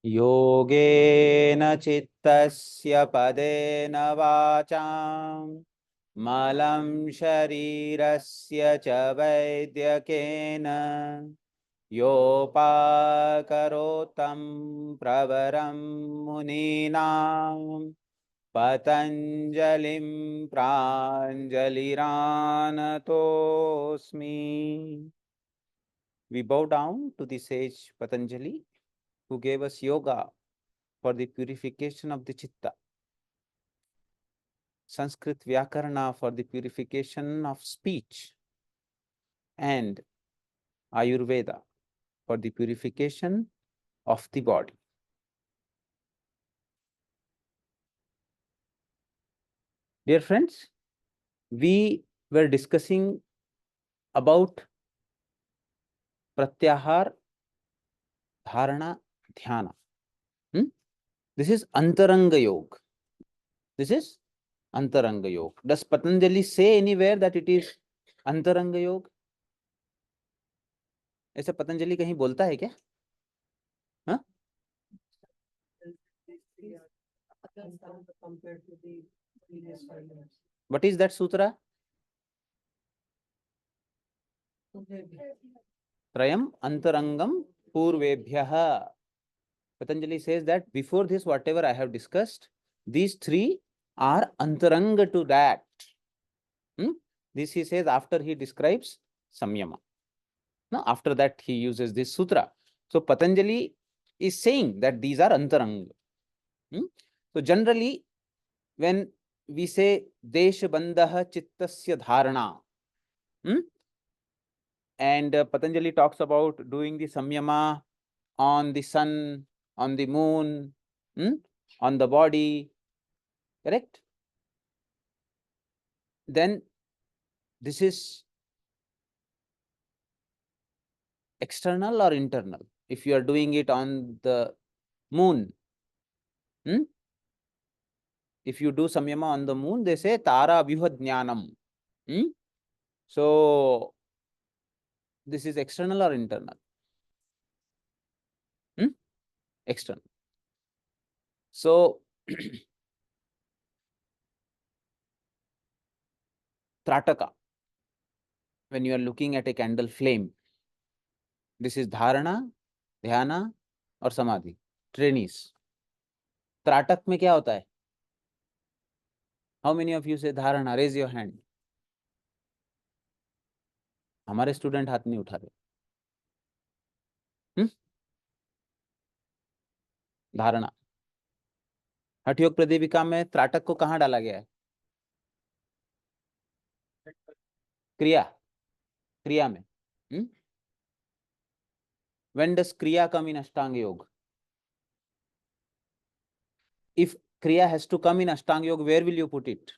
योगेन चित्तस्य पदेन वाचां मलं शरीरस्य च वैद्यकेन योपाकरोतं प्रवरं मुनीनां पतञ्जलिं प्राञ्जलिरानतोऽस्मि. We bow down to the sage Patanjali, who gave us yoga for the purification of the chitta, Sanskrit Vyakarana for the purification of speech, and Ayurveda for the purification of the body. Dear friends, we were discussing about Pratyahar, Dharana, Dhyana. This is Antaranga Yoga. This is Antaranga Yoga. Does Patanjali say anywhere that it is Antaranga Yoga? ऐसा पतंजलि कहीं बोलता है क्या? हाँ? What is that sutra? Trayam Antarangam Purvebhyaha. Patanjali says that before this, whatever I have discussed, these three are Antaranga to that. This he says after he describes Samyama. Now, after that, he uses this sutra. So, Patanjali is saying that these are Antaranga. So, generally, when we say Desha Bandha Chittasya Dharana, and Patanjali talks about doing the Samyama on the sun, on the moon, on the body, correct? Then this is external or internal? If you are doing it on the moon, if you do Samyama on the moon, they say Tara Vihajnanam. So, this is external or internal? External. So, Trataka, when you are looking at a candle flame, this is Dharana, Dhyana और Samadhi. Trainees. Tratak में क्या होता है? How many of you say Dharana? Raise your hand. हमारे student हाथ नहीं उठा रहे. धारणा. हठ योग प्रदीपिका में त्राटक को कहाँ डाला गया है? क्रिया. क्रिया में. When does Kriya come in Ashtanga Yoga? If Kriya has to come in Ashtanga Yoga, where will you put it?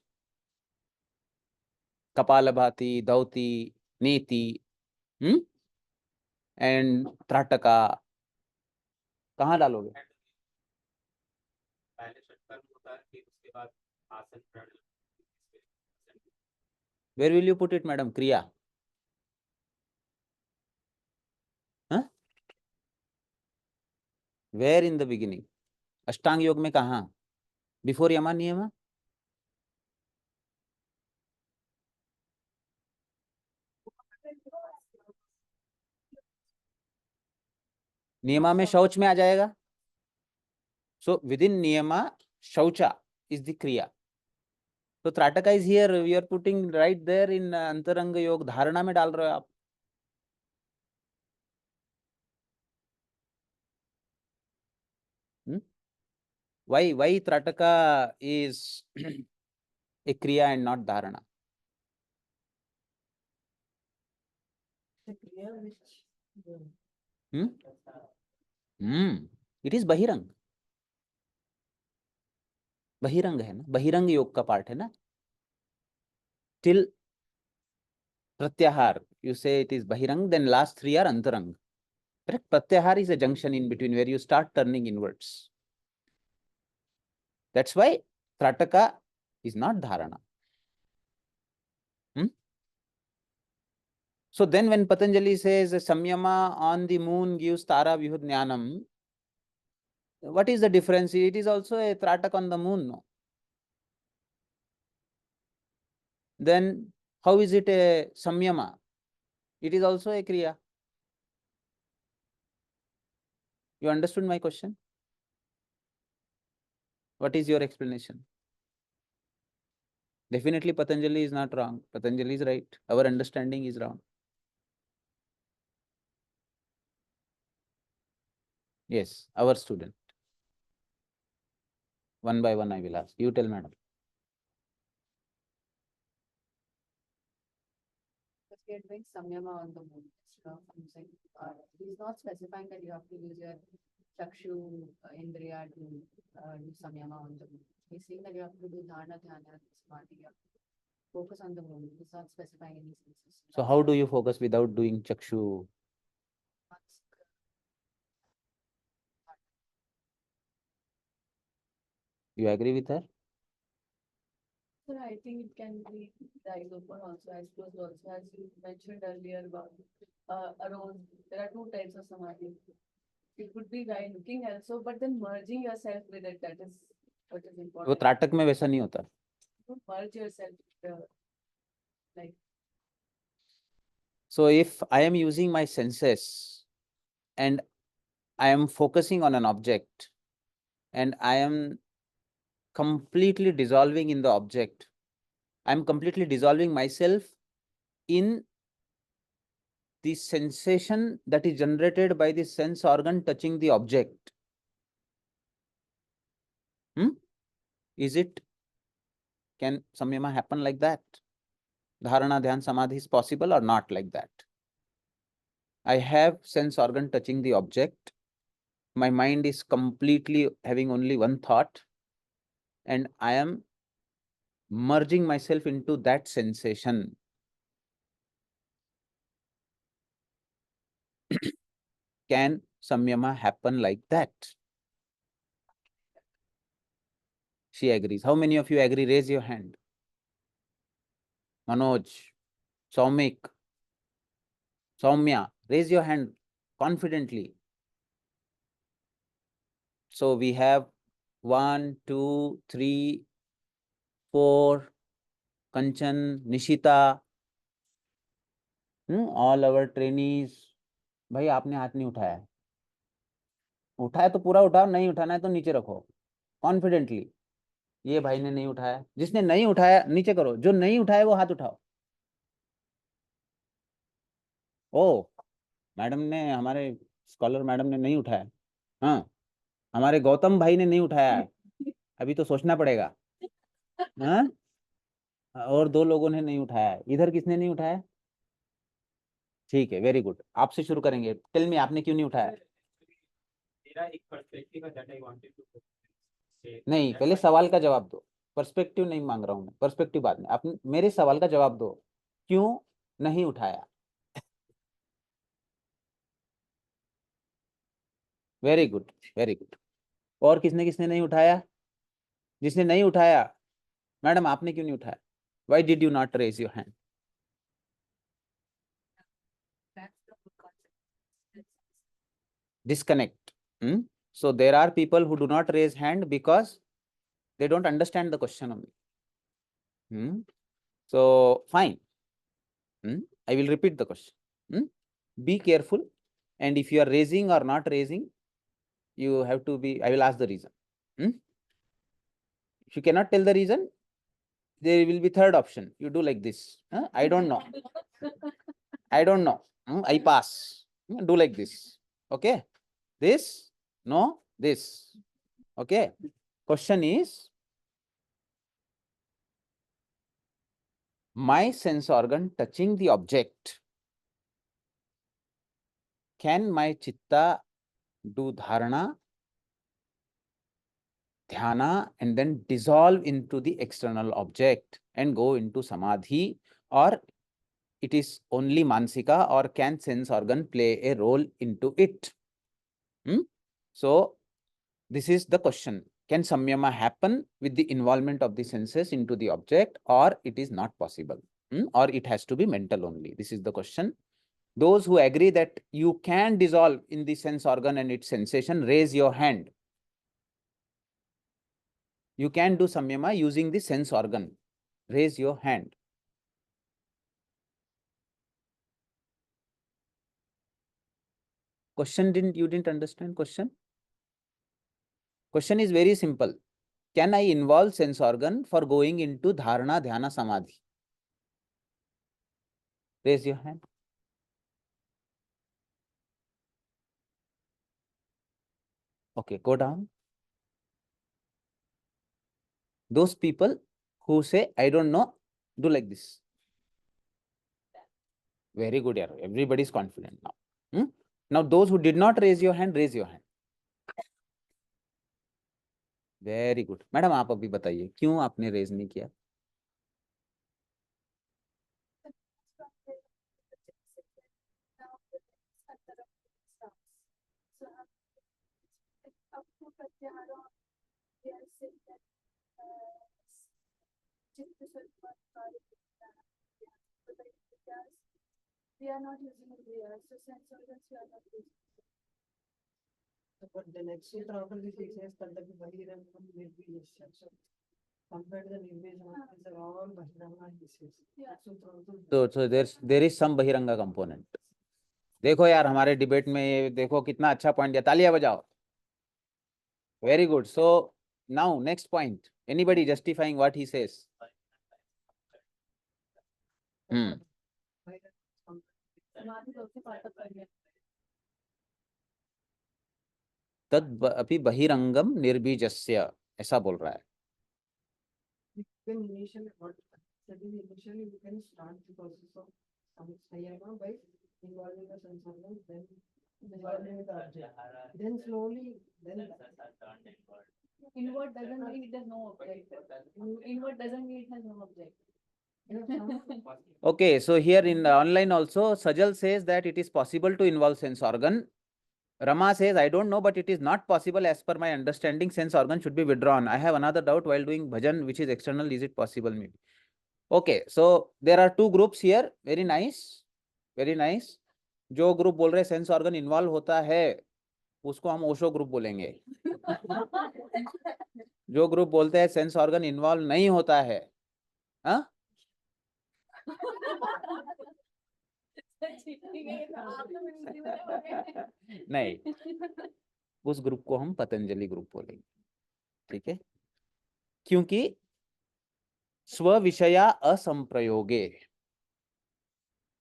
Kapalabhati, Dauti, Neti, and Trataka. कहाँ डालोगे? Where will you put it, madam? Kriya. Where in the beginning? Ashtanga Yoga में कहाँ? Before Yama Niyama? नियमा में शौच में आ जाएगा. So within niyama, shaucha is the kriya. So Trataka is here. We are putting right there in Antaranga Yoga. Dharana में डाल रहे हो आप. Why Trataka is a kriya and not dharana? It is Bahirang. बहिरंग है ना, बहिरंग योग का पार्ट है ना. Till Pratyahar, you say it is Bahirang, then last three are Antarang. Correct? Pratyahar is a junction in between where you start turning inwards. That's why Trataka is not Dharana. So then when Patanjali says Samyama on the moon gives Tara Vihudnyanam, What is the difference? It is also a Tratak on the moon, no? Then how is it a Samyama? It is also a Kriya. You understood my question? What is your explanation? Definitely Patanjali is not wrong. Patanjali is right. Our understanding is wrong. Yes, our student. One by one I will ask. You tell, madam. Because we are doing samyama on the moon instead of using, he's not specifying that you have to use your chakshu indriya to do samyama on the moon. He's saying that you have to do dharana, dhyana, samadhi, you have to focus on the moon. He's not specifying any senses. So how do you focus without doing chakshu? You agree with her? Sir, I think it can be eyes open also, I suppose also, as you mentioned earlier about around, there are two types of samadhi. It could be by looking also, but then merging yourself with it, that is what is वो important. त्राटक में वैसा नहीं होता. Don't merge yourself with like. So if I am using my senses and I am focusing on an object and I am completely dissolving in the object, I am completely dissolving myself in the sensation that is generated by the sense organ touching the object. Is it, can samyama happen like that? Dharana, dhyan, samadhi is possible or not like that? I have sense organ touching the object. My mind is completely having only one thought and I am merging myself into that sensation. Can samyama happen like that? She agrees. How many of you agree? Raise your hand. Manoj, Saumik, Saumya, raise your hand confidently. So we have 1, 2, 3, 4, Kanchan, Nishita, all our trainees. भाई आपने हाथ नहीं उठाया. उठाया तो पूरा उठाओ, नहीं उठाना है तो नीचे रखो कॉन्फिडेंटली. ये भाई ने नहीं उठाया. जिसने नहीं उठाया नीचे करो. जो नहीं उठाया वो हाथ उठाओ. ओ, मैडम ने, हमारे स्कॉलर मैडम ने नहीं उठाया. हाँ, हमारे गौतम भाई ने नहीं उठाया है. अभी तो सोचना पड़ेगा. हाँ, और 2 लोगों ने नहीं उठाया है. इधर किसने नहीं उठाया? ठीक है, वेरी गुड. आपसे शुरू करेंगे. टेल मी, आपने क्यों नहीं उठाया? मेरा एक पर्सपेक्टिव है दैट आई वांटेड टू से. नहीं, पहले सवाल का जवाब दो. पर्सपेक्टिव नहीं मांग रहा हूं मैं. पर्सपेक्टिव बाद में. आप मेरे सवाल का जवाब दो. क्यों नहीं उठाया? Very good, very good. और किसने किसने नहीं उठाया? जिसने नहीं उठाया, मैडम आपने क्यों नहीं उठाया? Why did you not raise your hand? Disconnect. So there are people who do not raise hand because they don't understand the question only. So fine. I will repeat the question. Be careful, and if you are raising or not raising, you have to be, I will ask the reason. If you cannot tell the reason, there will be third option. You do like this. I don't know. I don't know. I pass. Do like this. Okay. This, no, this. Okay. Question is, my sense organ touching the object, can my chitta do dharana, dhyana, and then dissolve into the external object and go into samadhi, or it is only mansika, or can sense organ play a role into it? So this is the question. Can samyama happen with the involvement of the senses into the object, or it is not possible? Or it has to be mental only? This is the question. Those who agree that you can dissolve in the sense organ and its sensation, raise your hand. You can do samyama using the sense organ. Raise your hand. Question you didn't understand question? Question is very simple. Can I involve sense organ for going into dharana, dhyana, samadhi? Raise your hand. Okay, go down. Those people who say, I don't know, do like this. Very good, yaar. Everybody is confident now. Now, those who did not raise your hand, raise your hand. Very good. Madam आप अभी बताइए क्यों आपने raise नहीं किया? We are not using it, so sense organs we are not using. But the next sutra after this it says that the Bahirangam Nirvijasya. Compared to the Nirvijasya, these are all Bahiranga he says. Yeah. So there is some बहिरंगा component. देखो यार हमारे debate में ये देखो कितना अच्छा point दिया, तालियां बजाओ. Very good. So now next point. Anybody justifying what he says? तद अपि बहिरंगम निर्बीजस्य ऐसा बोल रहा है. Initially, we can start the process of samyama by involving the sense organ, then involving the object. Then slowly, then Inward doesn't mean it has no object. Inward doesn't mean it has no object. Okay, so here in the online also, Sajal says that it is possible to involve sense organ. Rama says, I don't know, but it is not possible as per my understanding. Sense organ should be withdrawn. I have another doubt while doing bhajan, which is external. Is it possible? Maybe. Okay, so there are two groups here. Very nice. Very nice. जो group बोल रहे sense organ involve होता है उसको हम Osho group बोलेंगे. जो group बोलते हैं सेंस ऑर्गन इन्वॉल्व नहीं होता है, हाँ? नहीं, उस ग्रुप को हम पतंजलि ग्रुप बोलेंगे. ठीक है, क्योंकि स्व-विषया असंप्रयोगे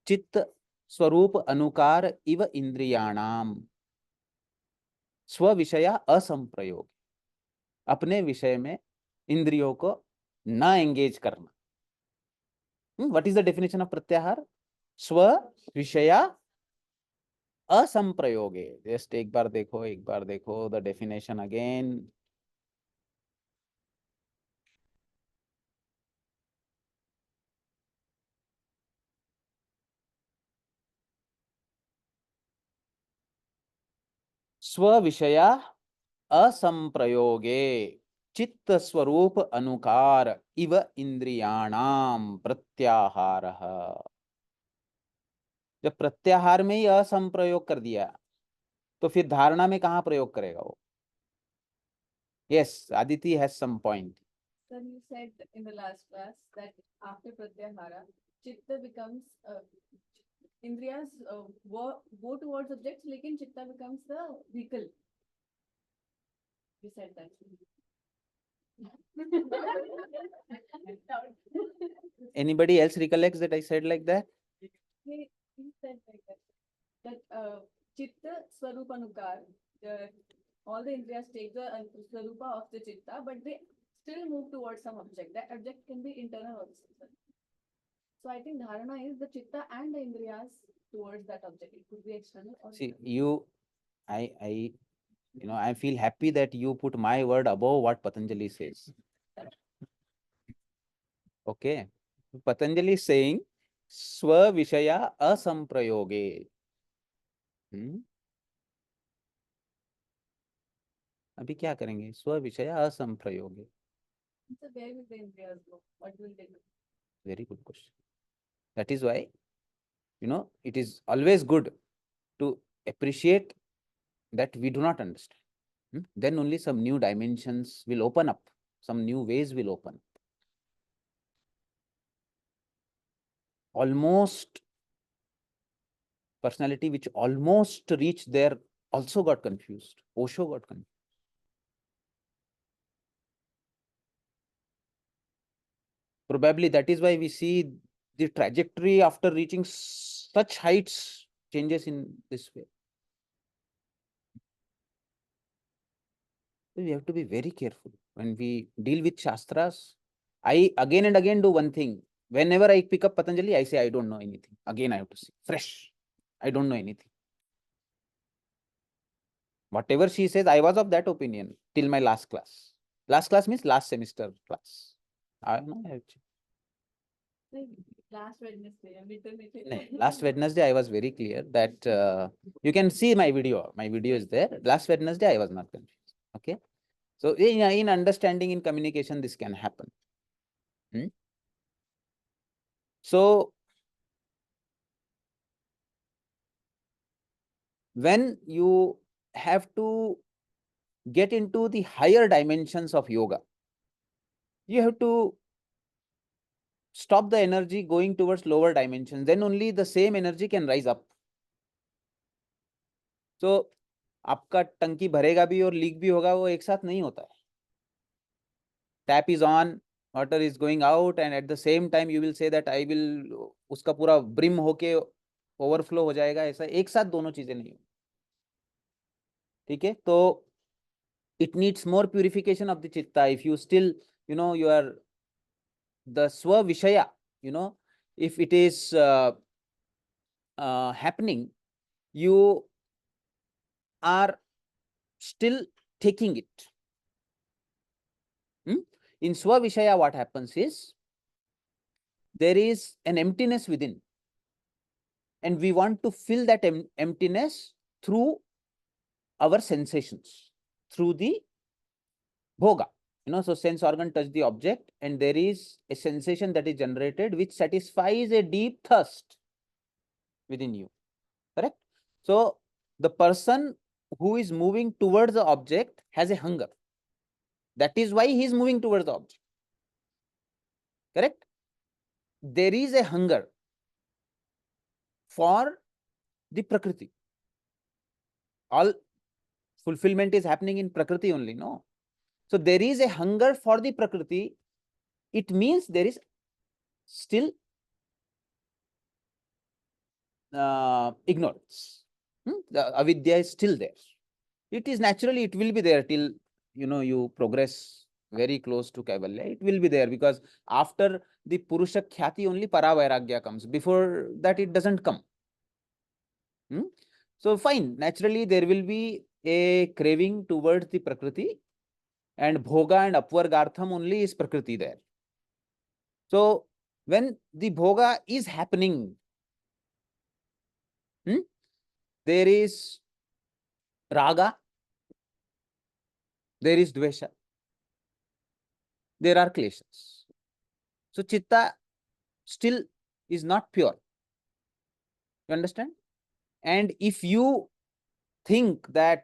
चित्त स्वरूप अनुकार इव इंद्रियाणाम. स्व-विषया असंप्रयोग, अपने विषय में इंद्रियों को ना एंगेज करना. What is the definition of प्रत्याहार? स्व-विषया असंप्रयोगे. जस्ट एक बार देखो द डेफिनेशन अगेन. स्व-विषया असंप्रयोगे चित्त स्वरूप अनुकार इव इंद्रियाणाम प्रत्याहारः. जब प्रत्याहार में ही असंप्रयोग कर दिया तो फिर धारणा में कहाँ प्रयोग करेगा वो? Yes, Aditi has some point. Sir, you said in the last class that after pratyahara, chitta becomes indriyas go towards objects, lekin chitta becomes the vehicle. You said that. Anybody else recollects that I said like that? He said like that. That chitta swarupanukar, all the indriyas take the swarupa of the chitta, but they still move towards some object. That object can be internal also. So I think dharana is the chitta and the indriyas towards that object. It could be external or See, internal. I feel happy that you put my word above what Patanjali says. Okay, Patanjali is saying स्व विषया असंप्रयोगे. अभी क्या करेंगे? स्व विषया असंप्रयोगे. So where will the indriyas go? What will they do? Very good question. That is why, it is always good to appreciate that we do not understand. Then only some new dimensions will open up. some new ways will open. Almost personality which almost reached there also got confused. Osho got confused. Probably that is why we see the trajectory after reaching such heights changes in this way. So we have to be very careful when we deal with Shastras. I again and again do one thing. Whenever I pick up Patanjali, I say I don't know anything. Again, I have to say fresh. I don't know anything. Whatever she says, I was of that opinion till my last class. Last class means last semester class. I don't know. Last Wednesday, Last Wednesday, I was very clear that you can see my video. My video is there. Last Wednesday, I was not confused. Okay. So in understanding, in communication, this can happen. So when you have to get into the higher dimensions of yoga, you have to stop the energy going towards lower dimensions. Then only the same energy can rise up. So आपका टंकी भरेगा भी और leak भी होगा, वो एक साथ नहीं होता है. Tap is on, water is going out, and at the same time you will say that I will, उसका पूरा brim होके overflow हो जाएगा. ऐसा एक साथ दोनों चीजें नहीं. ठीक है. तो it needs more purification of the chitta. If you still, you are the swa vishaya, if it is happening, you are still taking it. In swa vishaya, what happens is there is an emptiness within, and we want to fill that emptiness through our sensations, through the bhoga. So sense organ touch the object, and there is a sensation that is generated which satisfies a deep thirst within you. Correct? So the person who is moving towards the object has a hunger. That is why he is moving towards the object. Correct? There is a hunger for the Prakriti. All fulfillment is happening in Prakriti only, no? So there is a hunger for the Prakriti. It means there is still ignorance. The avidya is still there. It is naturally, it will be there till you progress very close to Kaivalya. It will be there because after the Purusha Khyati only Paravairagya comes. Before that, it doesn't come. So fine, naturally there will be a craving towards the Prakriti, and Bhoga and Apvargartham only is Prakriti there. So when the Bhoga is happening, there is Raga, there is Dvesha, there are Kleshas. So Chitta still is not pure. You understand? And if you think that,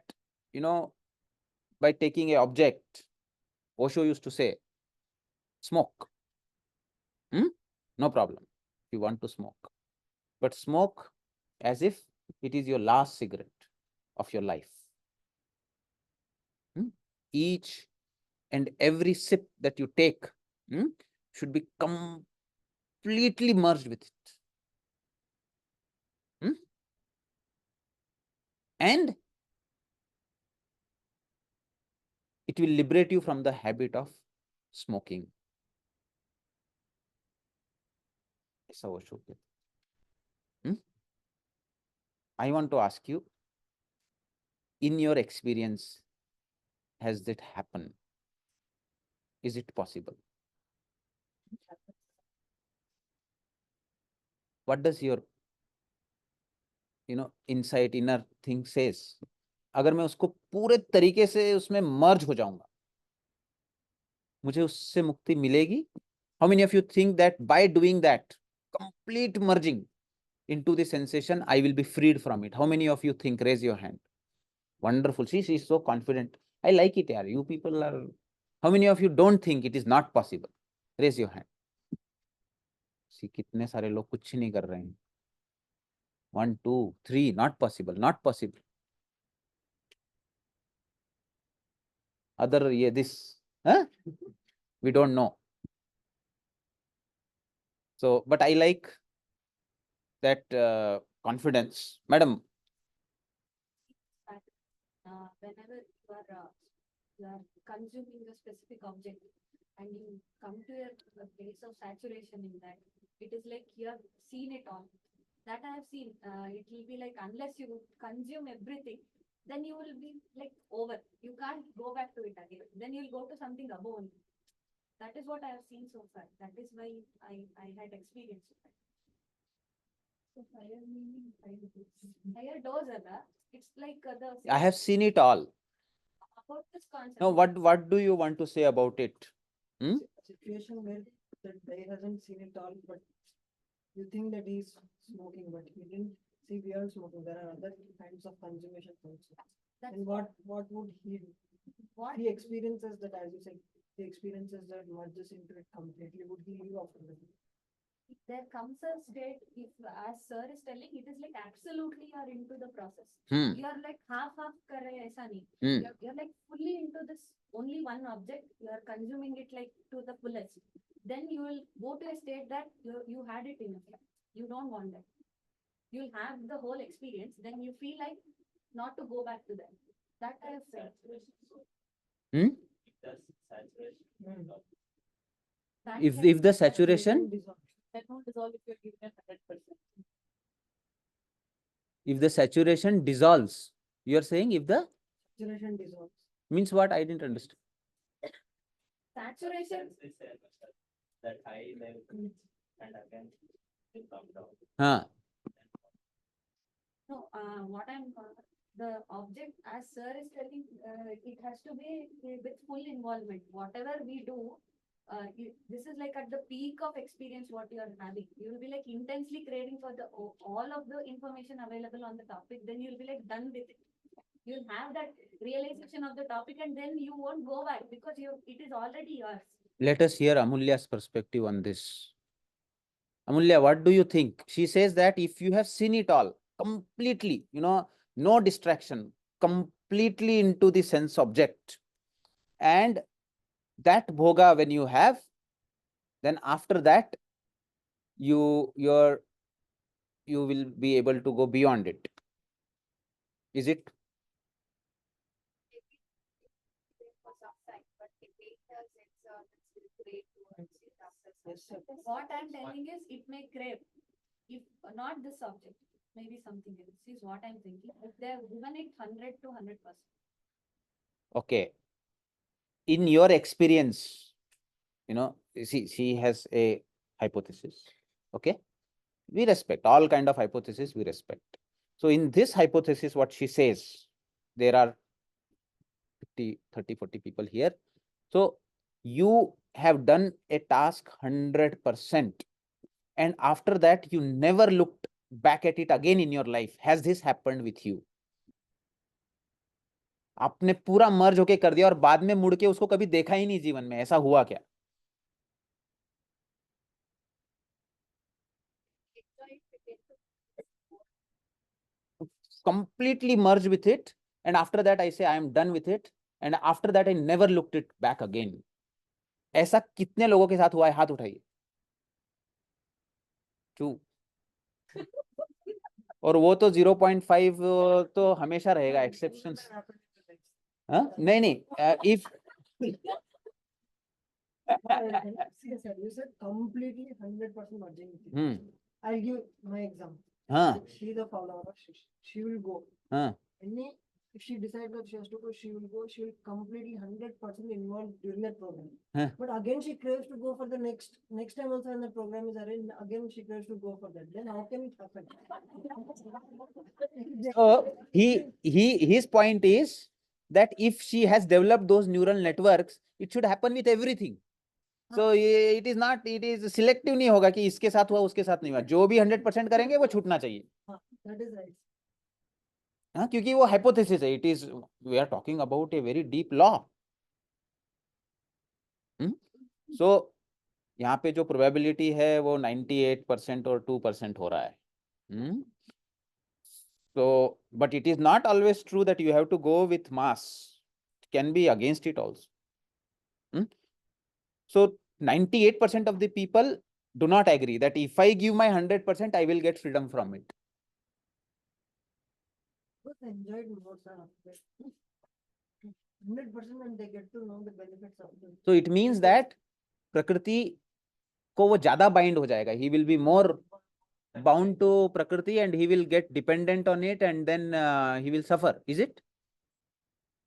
by taking an object, Osho used to say, smoke. No problem. If you want to smoke. But smoke as if it is your last cigarette of your life. Each and every sip that you take should be completely merged with it. And it will liberate you from the habit of smoking. I want to ask you, in your experience, has that happened? Is it possible? What does your insight, inner thing says? अगर मैं उसको पूरे तरीके से उसमें मर्ज हो जाऊंगा, मुझे उससे मुक्ति मिलेगी? How many of you think that by doing that, complete merging into the sensation, I will be freed from it? How many of you think? Raise your hand. Wonderful. See, she is so confident. I like it, yaar. You people are How many of you don't think it is not possible? Raise your hand. See, कितने सारे लोग कुछ नहीं कर रहे हैं. 1, 2, 3, not possible, not possible. Other, yeah, this, huh? We don't know. So, but I like that confidence. Madam, Whenever you are consuming a specific object and you come to a place of saturation in that, it is like you have seen it all. That I have seen. It will be like unless you consume everything, then you will be like over. You can't go back to it again. Then you'll go to something above only. That is what I have seen so far. That is why I had experience with that. So higher meaning higher dose, it's like the I have seen it all. about this concept. Now, what do you want to say about it? A situation where that guy hasn't seen it all, but you think that he's smoking, but he didn't see we are smoking. There are other kinds of consummation also. That's And what would he do? what He experiences that, as you said, he experiences that merges into it completely. Would he leave after that? there comes a state, if as sir is telling, it is like absolutely you are into the process. Hmm. You are like half kar rahe hai, aisa nahi. Hmm. You're like fully into this only one object. You are consuming it like to the fullest. Then you will go to a state that you had it enough. You don't want that. You'll have the whole experience. Then you feel like not to go back to that. That I have felt. Hmm? Does saturation. Hmm. That If the saturation, That won't dissolve if you're given 100%. if the saturation dissolves, you are saying if the Saturation dissolves. means what? I didn't understand. saturation, Sense is there, sir. That high level and again will come down. Huh. no, what I'm, the object, as sir is telling, it has to be with full involvement. Whatever we do, this is like at the peak of experience what you are having. You will be like intensely craving for the all of the information available on the topic. Then you'll be like done with it. You'll have that realization of the topic, and then you won't go back because it is already yours. Let us hear Amulya's perspective on this. Amulya, what do you think? She says that if you have seen it all completely, no distraction, completely into the sense object, and that bhoga when you have, then after that you will be able to go beyond it. Is it? For some time, but it makes us great towards it after Yes, sir. What I'm telling is it may crave, if not this subject, maybe something else, is what I'm thinking. If they've given it 100 to 100%. Okay. In your experience, she has a hypothesis. Okay. We respect all kind of hypothesis, we respect. So in this hypothesis, what she says, there are 50, 30, 40 people here. So you have done a task 100%. And after that, you never looked back at it again in your life. Has this happened with you? आपने पूरा मर्ज होके कर दिया और बाद में मुड़ के उसको कभी देखा ही नहीं जीवन में, ऐसा हुआ क्या? Completely merge with it, and after that I say I am done with it, and after that I never looked it back again. ऐसा कितने लोगों के साथ हुआ है? हाथ उठाइए. 2. और वो तो 0.5 तो हमेशा रहेगा, एक्सेप्शंस. नहीं नहीं, if See, sir, you said completely 100% merging with it. I'll give my example. हाँ She's a follower. She will go. हाँ If she decides that she has to go, she will go. She will completely 100% involved during that program. Huh. But again, she craves to go for the next time also when the program is arranged. Again, she craves to go for that. Then how can it happen? So his point is that if she has developed those neural networks, it should happen with everything. So it is not, it is selective नहीं होगा कि इसके साथ हुआ उसके साथ नहीं हुआ. जो भी 100% करेंगे वो छूटना चाहिए. That is right. हाँ, क्योंकि वो hypothesis है. It is, we are talking about a very deep law. So यहाँ पे जो probability है वो 98% और 2% हो रहा है. So, but it is not always true that you have to go with mass. It can be against it also. So 98% of the people do not agree that if I give my 100%, I will get freedom from it. Both enjoyed more, sir. 100% and they get to know the benefits of it. So it means that Prakriti को वो ज्यादा bind हो जाएगा. He will be more bound to Prakriti and he will get dependent on it and then he will suffer. Is it?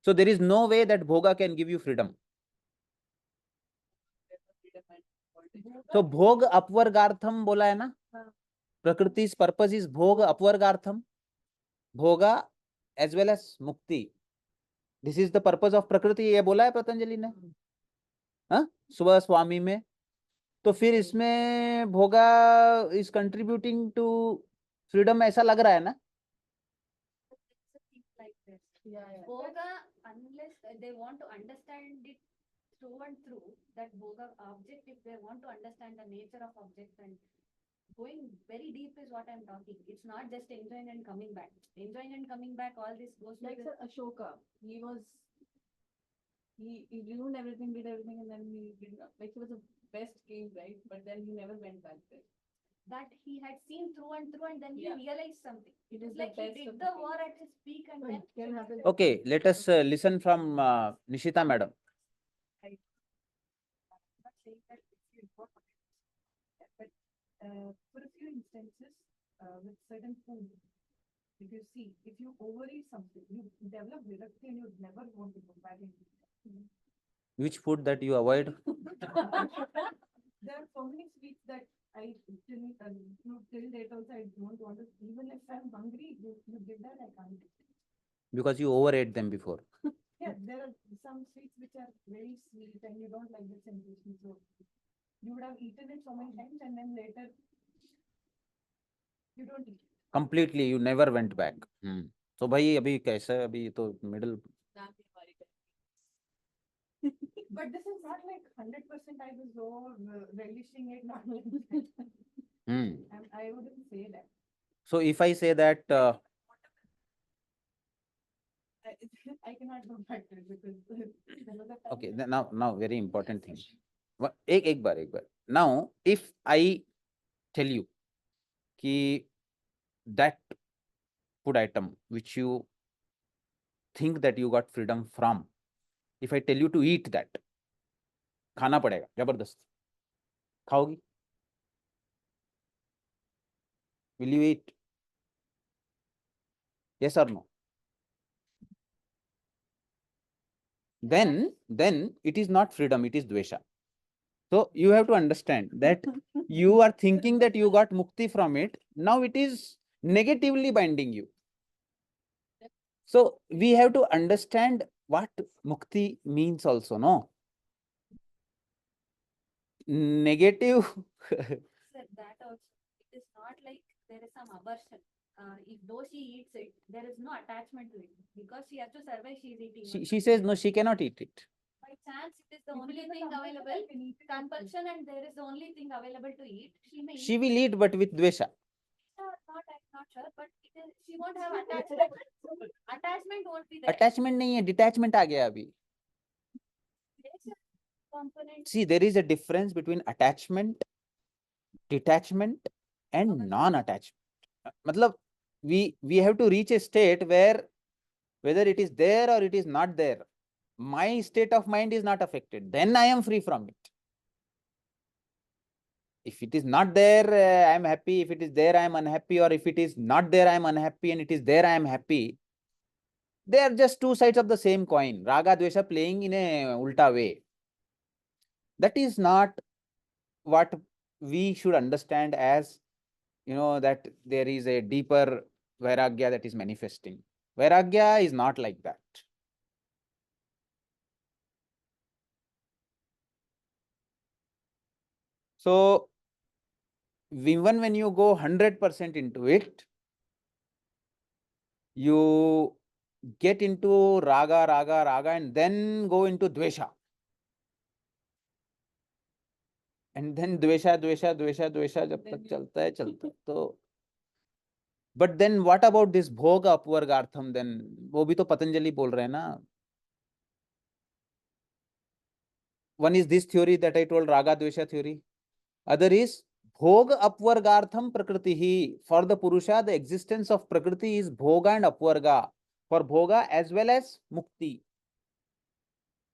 So there is no way that Bhoga can give you freedom. So Bhog अपवर्गार्थम बोला है ना? Prakriti's purpose is Bhog अपवर्गार्थम. Bhoga as well as Mukti. This is the purpose of Prakriti. ये बोला है पतंजलि ने. हाँ? सुबह स्वामी में. तो फिर इसमें भोगा is contributing to freedom ऐसा लग रहा है ना? Like this. Yeah, yeah. Bhoga, unless they want to understand it through and through, that Bhoga object, if they want to understand the nature of object and going very deep is what I'm talking. It's not just enjoying and coming back. Enjoying and coming back, all this goes to Like the- Sir Ashoka, he ruined everything, did everything, and then he did not, like he was the best king, right? But then he never went back there. that he had seen through and through, and then he Yeah. realized something. It It's is the like he best did of the the war at his peak and But then. it can happen. Okay, let us listen from Nishita madam. I'm not saying that it's important, but for a few instances, with certain food, if you see, if you overeat something, you develop virakti and you never want to go back and eat that. Which food that you avoid? There are so many sweets that I till date also I don't want to, even if I'm hungry, you give that, I can't. Because you overate them before. Yeah, there are some sweets which are very sweet and you don't like the sensation, so you would have eaten it so many times and then later you don't eat. Completely, you never went back. So भाई अभी कैसा अभी तो middle. But this is not like 100% I was so relishing it, not like that. I wouldn't say that. So if I say that I cannot go back to it because there was a time okay, that- then now very important thing. एक बार. Now if I tell you कि that food item which you think that you got freedom from, if I tell you to eat that, खाना पड़ेगा जबरदस्त. खाओगी? Will you eat? Yes or no? Then it is not freedom, it is dvesha. So you have to understand that you are thinking that you got mukti from it. Now it is negatively binding you. So we have to understand what mukti means also, no? Negative. Sir, that also, it is not like there is some aversion. If though she eats it, there is no attachment to it because she has to survive. She is eating. she says no, she cannot eat it. By chance, it is the If it only is a thing compulsion, available. I can eat it. Compulsion, and there is the only thing available to eat. She may She eat. will eat, but with dvesha. Not, I'm not sure, but it is. She won't have attachment. Attachment won't be there. Attachment नहीं है, detachment आ गया अभी. There is a component. See, there is a difference between attachment, detachment, and non-attachment. मतलब we have to reach a state where whether it is there or it is not there, my state of mind is not affected. Then I am free from it. If it is not there, I am happy. If it is there, I am unhappy. Or if it is not there, I am unhappy. And it is there, I am happy. They are just two sides of the same coin. Raga, Dvesha playing in a ulta way. That is not what we should understand as, that there is a deeper Vairagya that is manifesting. Vairagya is not like that. So, even when you go 100% into it, you get into raga, and then go into dvesha. And then द्वेषा द्वेषा द्वेषा द्वेषा जब तक चलता है तो but then what about this भोग अपवर्गार्थम, देन वो भी तो पतंजलि बोल रहे हैं ना. One is this theory that I told, raga dvesha theory. Other is bhoga apvargartham prakritihi. For the purusha, the existence of prakriti is bhoga and apvarga. For bhoga as well as mukti.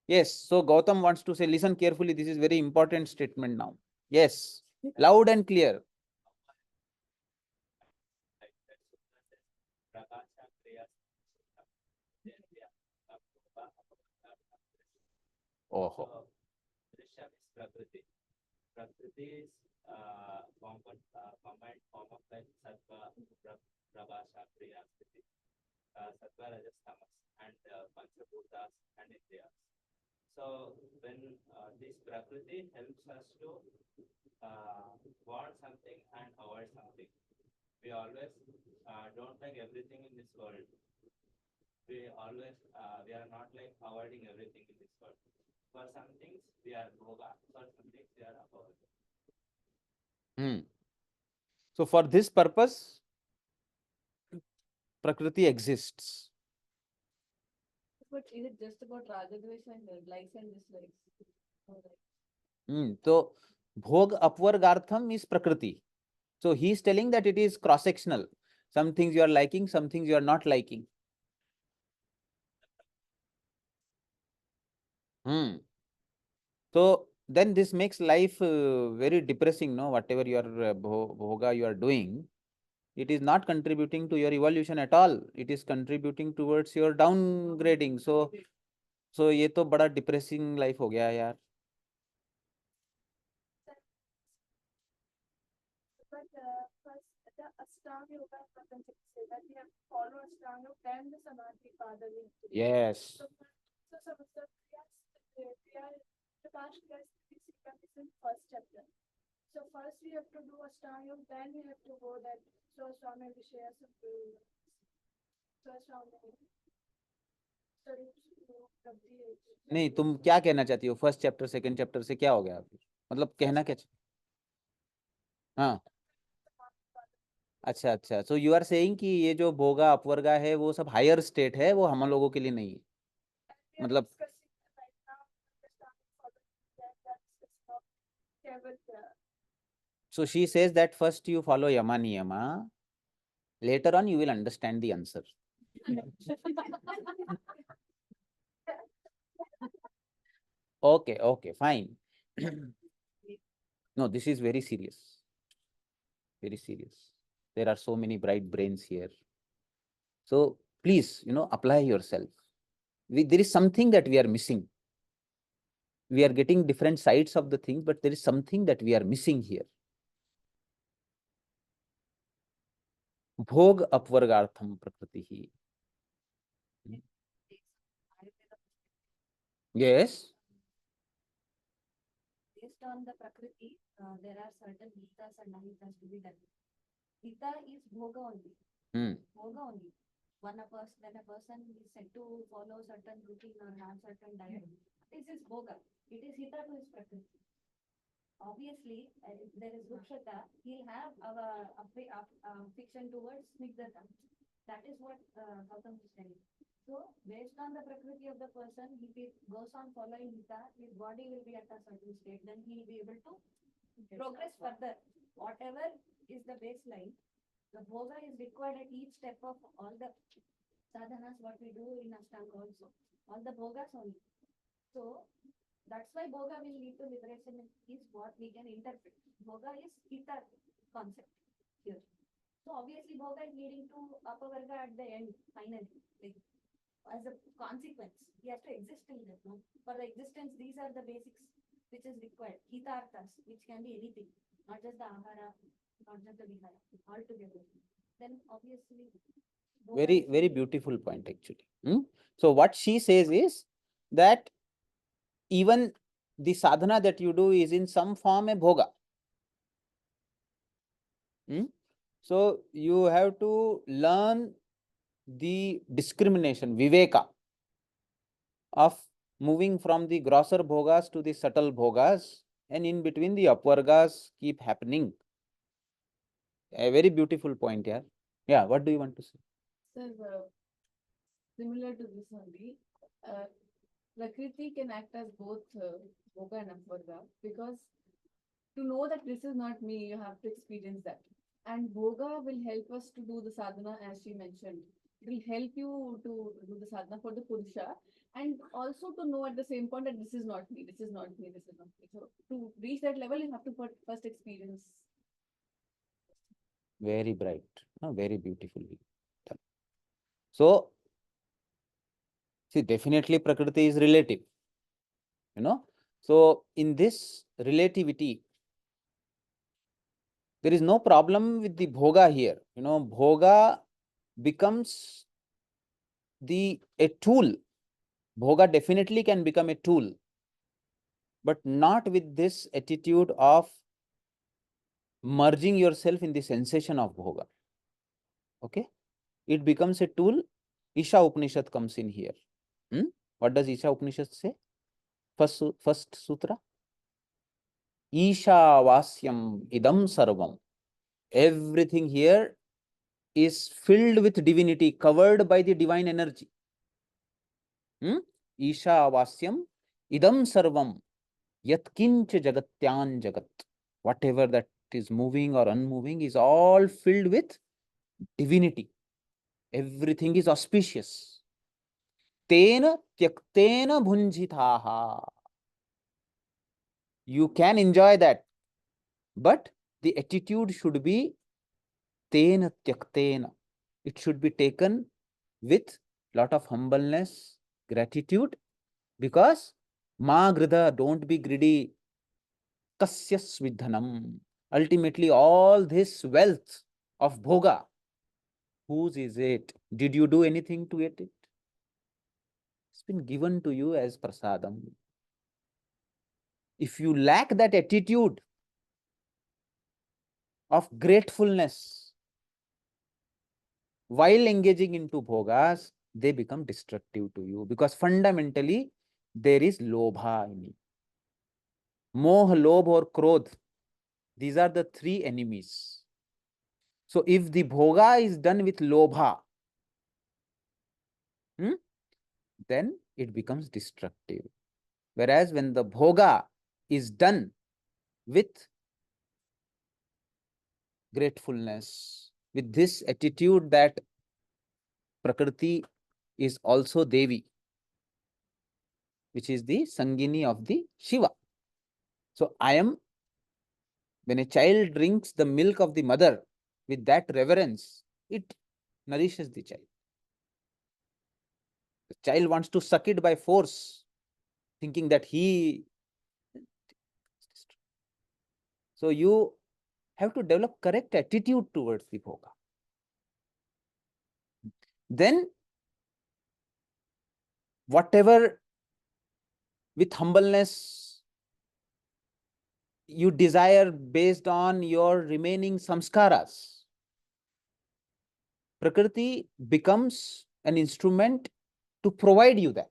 Yes, so Gautam wants to say, listen carefully, this is very important statement now. Yes, loud and clear. Oh, Drishyam is Prakriti. Prakriti is combined form of like Sattva, Prabhasha, Kriya, Sthiti. Sattva, Rajas, Tamas, and Panchabhutas and Indriyas. So when this Prakriti helps us to want something and avoid something. We always don't like everything in this world. We always we are not like avoiding everything in this world. For some things we are bhoga, for some things we are aphoga. So for this purpose, Prakriti exists. But is it just about Raga Dvesha and likes and dislikes? So bhog apvargartham is Prakriti. So he is telling that it is cross-sectional. Some things you are liking, some things you are not liking. So then this makes life very depressing, no? Whatever your bhoga you are doing, it is not contributing to your evolution at all. It is contributing towards your downgrading. So ये तो बड़ा depressing life हो गया यार. But first, the Ashtanga Yoga Patanjali say that we have to follow Ashtanga then the Samadhi Pada will do. Yes. So some of the Prakash Kriyas is in first chapter. So first we have to do Ashtanga, then we have to go that so Swami Vishaya Supreme. So Swami. नहीं, तुम क्या कहना चाहती हो? First chapter second chapter से क्या हो गया? मतलब कहना क्या? हाँ, अच्छा अच्छा. सो यू आर सेइंग कि ये जो भोगा अपवर्गा है वो सब हायर स्टेट है, वो हम लोगों के लिए नहीं है. मतलब so she says that first you follow yama niyama, later on you will understand the answer. Okay, fine. No, this is very serious. Very serious. There are so many bright brains here. So please, apply yourself. There is something that we are missing. We are getting different sides of the thing, but there is something that we are missing here. Bhog apvargartham prakritihi. Yes. Based on the Prakriti, there are certain hitas and ahitas to be done. Hita is bhoga only. Bhoga only. When a person is said to follow certain routine or have certain diet, this is bhoga. It is hita to his Prakriti. Obviously, if there is Rukshata, he'll have a fiction towards Snigdhata. That is what Gautam is saying. So, based on the Prakriti of the person, if he goes on following Hita, his body will be at a certain state, then he will be able to progress further. Whatever is the baseline, the bhoga is required at each step of all the sadhanas, what we do in Ashtanga also. All the bhogas only. So, that's why bhoga will lead to liberation is what we can interpret. Bhoga is Hita concept here. So obviously bhoga is leading to apavarga at the end, finally. Like, as a consequence, he has to exist in that. No? For the existence, these are the basics which is required. Hitarthas, which can be anything, not just the ahara, not just the vihara, all together. Then obviously. Very beautiful point actually. So what she says is that even the sadhana that you do is in some form a bhoga. So you have to learn the discrimination, viveka, of moving from the grosser bhogas to the subtle bhogas and in between the upvargas keep happening. A very beautiful point here. Yeah, what do you want to say? Sir, similar to this only, uh, Prakriti can act as both Bhoga and Apvarga, because to know that this is not me, you have to experience that. And Bhoga will help us to do the sadhana, as she mentioned. It will help you to do the sadhana for the Purusha, and also to know at the same point that this is not me, this is not me, this is not me. So to reach that level, you have to first experience. Very bright, very beautifully done. So, see, definitely Prakriti is relative, So, in this relativity, there is no problem with the bhoga here. Bhoga becomes a tool. Bhoga definitely can become a tool, but not with this attitude of merging yourself in the sensation of bhoga. Okay, it becomes a tool. Isha Upanishad comes in here. What does Isha Upanishad say? First sutra. Isha Vasyam Idam Sarvam. Everything here is filled with divinity, covered by the divine energy. Isha Vasyam Idam Sarvam Yatkincha Jagatyan Jagat. Whatever that is moving or unmoving is all filled with divinity. Everything is auspicious. Tena Tyaktena Bhunjitaha. You can enjoy that, but the attitude should be Tena Tyaktena. It should be taken with lot of humbleness, gratitude, because Ma Grida, don't be greedy. Kasyas vidhanam. Ultimately, all this wealth of bhoga, whose is it? Did you do anything to get it? It's been given to you as prasadam. If you lack that attitude of gratefulness while engaging into bhogas, they become destructive to you, because fundamentally there is lobha in it. Moh, lobh or krodh, these are the three enemies. So if the bhoga is done with lobha, then it becomes destructive. Whereas when the bhoga is done with gratefulness, with this attitude that Prakriti is also Devi, which is the Sangini of the Shiva. So when a child drinks the milk of the mother with that reverence, it nourishes the child. The child wants to suck it by force, thinking that he. So you have to develop correct attitude towards the bhoga. Then whatever with humbleness you desire based on your remaining samskaras, Prakriti becomes an instrument to provide you that.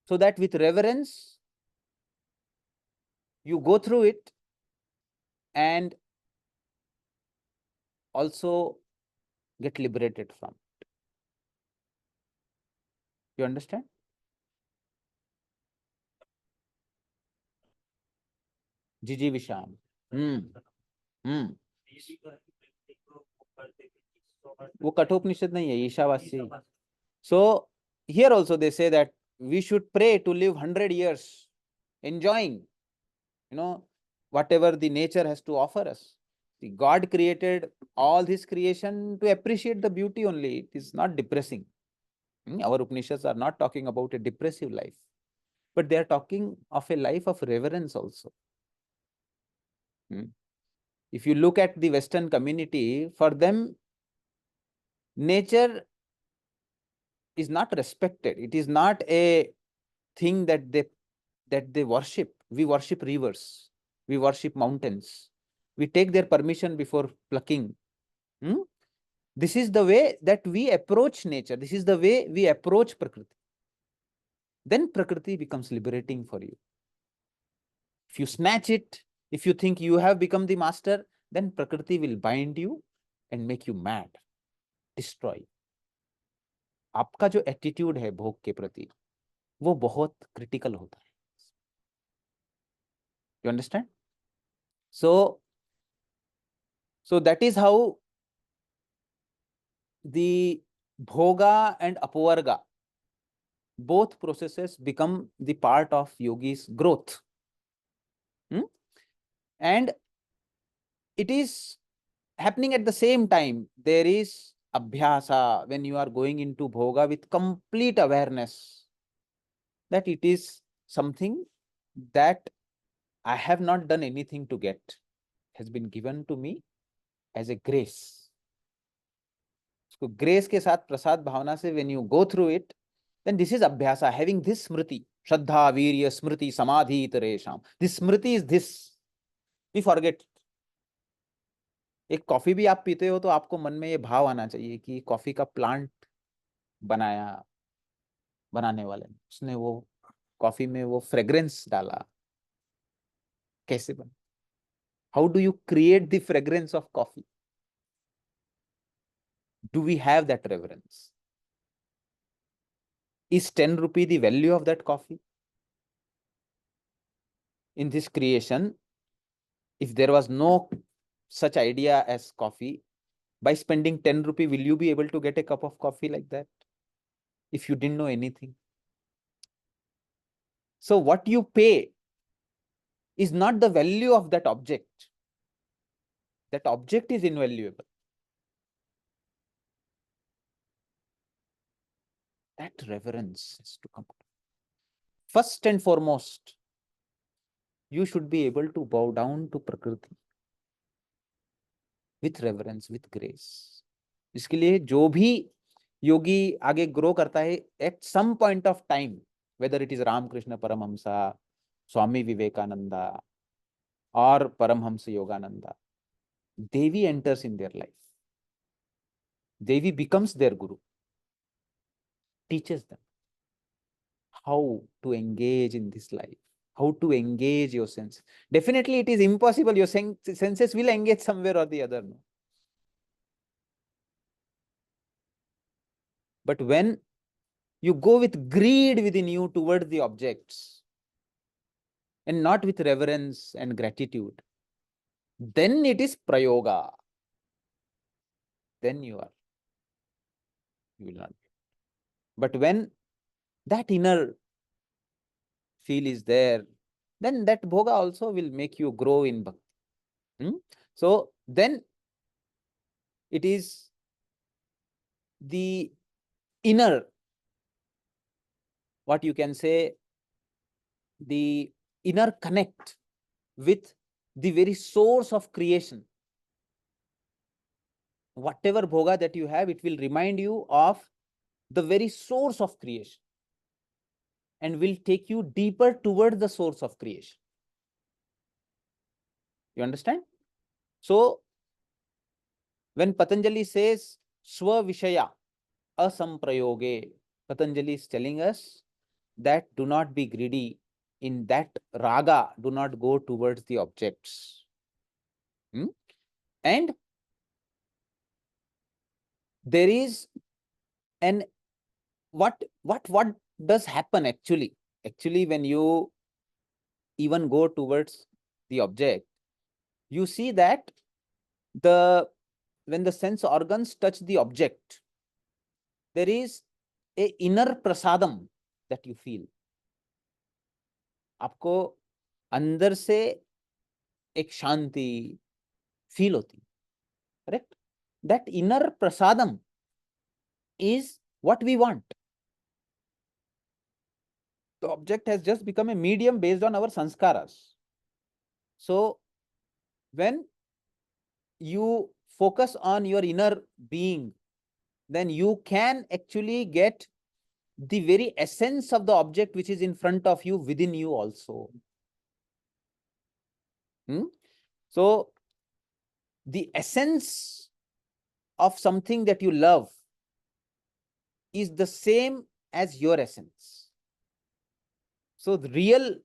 So that with reverence, you go through it and also get liberated from it. You understand? Jiji Visham. वो कठोपनिषद नहीं है, Ishavasya. So here also they say that we should pray to live 100 years enjoying, whatever the nature has to offer us. See, God created all his creation to appreciate the beauty only. It is not depressing. Our Upanishads are not talking about a depressive life, but they are talking of a life of reverence also. If you look at the Western community, for them, nature is not respected. It is not a thing that they worship. We worship rivers. We worship mountains. We take their permission before plucking. This is the way that we approach nature. This is the way we approach Prakriti. Then Prakriti becomes liberating for you. If you snatch it, if you think you have become the master, then Prakriti will bind you and make you mad, destroy. आपका जो attitude है भोग के प्रति वो बहुत critical होता है. You understand? So that is how the bhoga and apavarga, both processes become the part of yogi's growth. And it is happening at the same time. There is abhyasa when you are going into bhoga with complete awareness that it is something that I have not done anything to get, has been given to me as a grace. So grace के साथ प्रसाद भावना से when you go through it, then this is abhyasa, having this smriti, shraddha, virya, smriti, samadhi, itaresham. This smriti is this. We forget. एक coffee भी आप पीते हो तो आपको मन में ये भाव आना चाहिए कि कॉफी का प्लांट बनाया बनाने वाले ने, उसने वो कॉफी में वो फ्रेग्रेंस डाला, कैसे बना, how do you create the fragrance of coffee? Do we have that reverence? Is 10 rupee the value of that coffee? In this creation, if there was no such idea as coffee, by spending 10 rupee, will you be able to get a cup of coffee like that? If you didn't know anything. So what you pay is not the value of that object. That object is invaluable. That reverence has to come. First and foremost, you should be able to bow down to Prakriti with reverence, with grace. इसके लिए जो भी योगी आगे grow करता है, at some point of time, whether it is Ramakrishna Paramhamsa, Swami Vivekananda, or Paramhamsa Yogananda, Devi enters in their life. Devi becomes their guru, teaches them how to engage in this life, how to engage your sense. Definitely it is impossible, your senses will engage somewhere or the other. No? But when you go with greed within you towards the objects and not with reverence and gratitude, then it is prayoga. Then you will not. But when that inner feel is there, then that bhoga also will make you grow in bhakti. So then it is the inner, what you can say, the inner connect with the very source of creation. Whatever bhoga that you have, it will remind you of the very source of creation and will take you deeper toward the source of creation. You understand? So when Patanjali says Swa Vishaya Asamprayoge, Patanjali is telling us that do not be greedy in that raga, do not go towards the objects. And there is an what does happen actually? Actually, when you even go towards the object, you see that when the sense organs touch the object, there is a inner prasadam that you feel. आपको अंदर से एक शांति feel होती, correct? That inner prasadam is what we want. The object has just become a medium based on our sanskaras. So when you focus on your inner being, then you can actually get the very essence of the object which is in front of you within you also. So the essence of something that you love is the same as your essence. So the real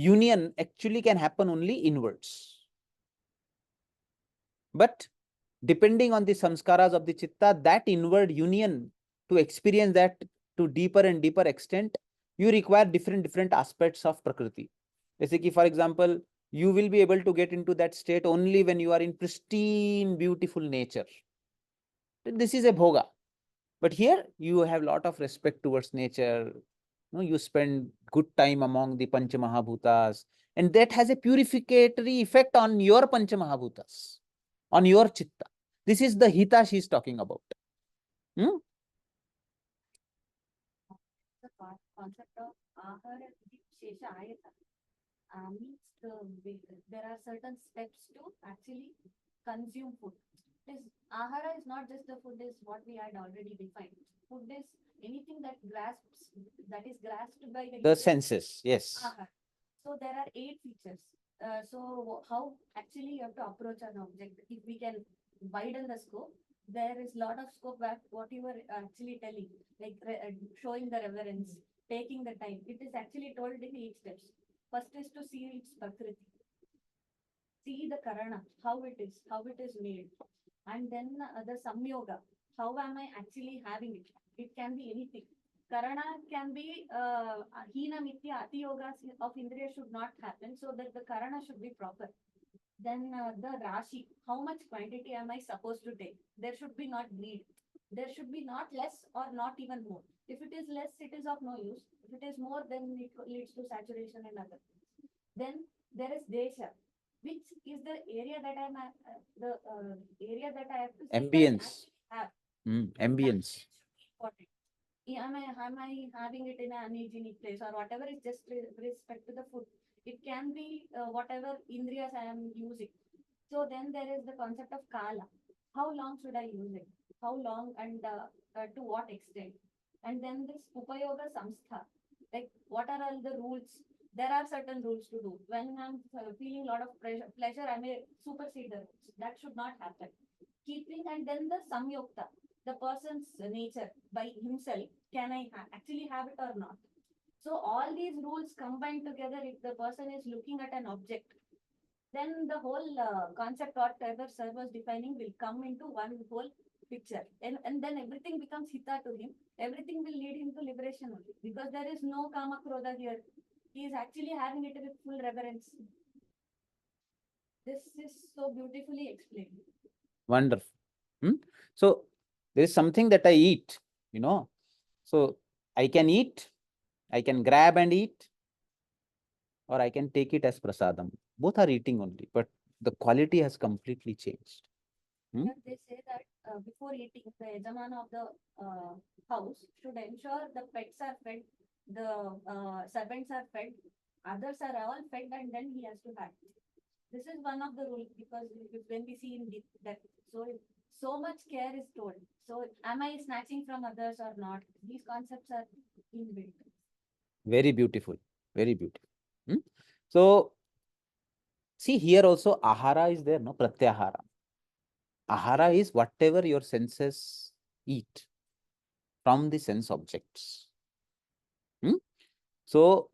union actually can happen only inwards. But depending on the samskaras of the chitta, that inward union, to experience that to deeper and deeper extent, you require different aspects of Prakriti. Basically, for example, you will be able to get into that state only when you are in pristine, beautiful nature. This is a bhoga. But here you have a lot of respect towards nature. You spend good time among the Pancha Mahabhutas, and that has a purificatory effect on your Pancha Mahabhutas, on your chitta. This is the hita she is talking about. Hmm? The concept of ahara shesha ayata means there are certain steps to actually consume food. Ahara is not just the food is what we had already defined. Food is anything that is grasped by The senses, yes. Ahara. So there are 8 features. So how actually you have to approach an object? If we can widen the scope, there is lot of scope where what you were actually telling, like showing the reverence, taking the time. It is actually told in 8 steps. First is to see its prakriti, see the karana, how it is made, and then the samyoga. How am I actually having it? It can be anything. Karana can be hina mitya ati yogas of Indriya should not happen, so that the karana should be proper. Then the rashi, how much quantity am I supposed to take? There should be not greed. There should be not less or not even more. If it is less, it is of no use. If it is more, then it leads to saturation and other things. Then there is desha, which is the area that I'm at, the area that I have to see that I Ambience. actually have. Ambience. That should be important. Am I having it in an unhygienic place or whatever is just respect to the food? It can be whatever indriyas I am using. So then there is the concept of kala. How long should I use it? How long and to what extent? And then this upayoga samstha. Like what are all the rules? There are certain rules to do. When I'm feeling a lot of pleasure, I may supersede the rules. That should not happen. Keeping and then the samyukta, the person's nature by himself. Can I actually have it or not? So all these rules combined together, if the person is looking at an object, then the whole concept whatever sir was defining will come into one whole picture. And then everything becomes hita to him. Everything will lead him to liberation only. Because there is no kama krodha here. He is actually having it with full reverence. This is so beautifully explained. Wonderful. So there is something that I eat, So I can eat, I can grab and eat, or I can take it as prasadam. Both are eating only, but the quality has completely changed. Here they say that before eating, the yajamana of the house should ensure the pets are fed, the servants are fed, others are all fed, and then he has to have. This is one of the rules because when we see in that, so much care is told. So am I snatching from others or not? These concepts are inbuilt. Very beautiful, very beautiful. So see here also ahara is there, no? Pratyahara. Ahara is whatever your senses eat from the sense objects. So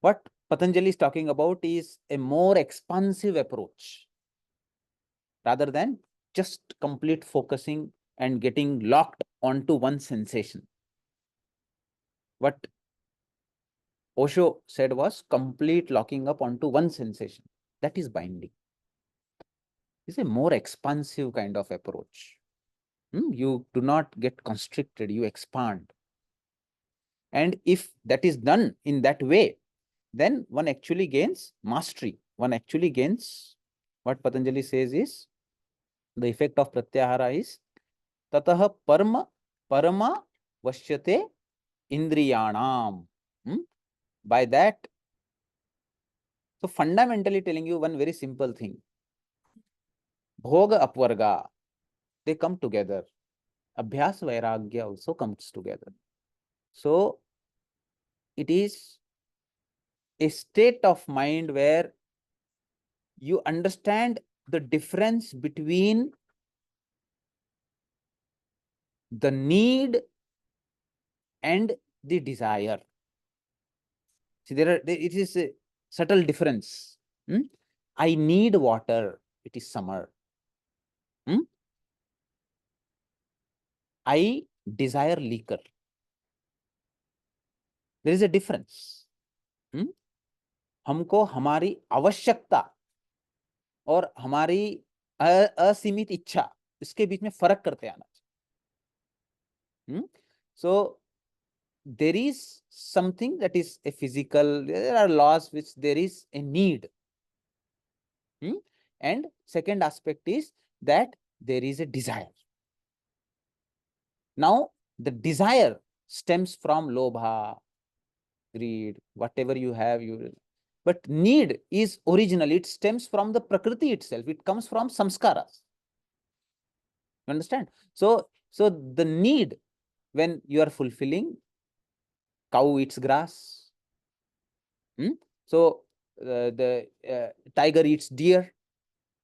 what Patanjali is talking about is a more expansive approach rather than just complete focusing and getting locked onto one sensation. What Osho said was complete locking up onto one sensation. That is binding. It's a more expansive kind of approach. You do not get constricted, you expand. And if that is done in that way, then one actually gains mastery. One actually gains what Patanjali says is the effect of pratyahara is tataha parama vashyate indriyanam. By that, so fundamentally telling you one very simple thing. Bhoga apvarga, they come together. Abhyas vairagya also comes together. So it is a state of mind where you understand the difference between the need and the desire. See, it is subtle difference. I need water, it is summer. I desire liquor. There is a difference. हमको हमारी आवश्यकता और हमारी असीमित इच्छा, इसके बीच में फर्क करते आना चाहिए. So there is something that is a physical, there are laws which there is a need. And second aspect is that there is a desire. Now, the desire stems from lobha, greed, whatever you have, but need is original, it stems from the Prakriti itself, it comes from samskaras. You understand? So the need, when you are fulfilling, cow eats grass. So the tiger eats deer.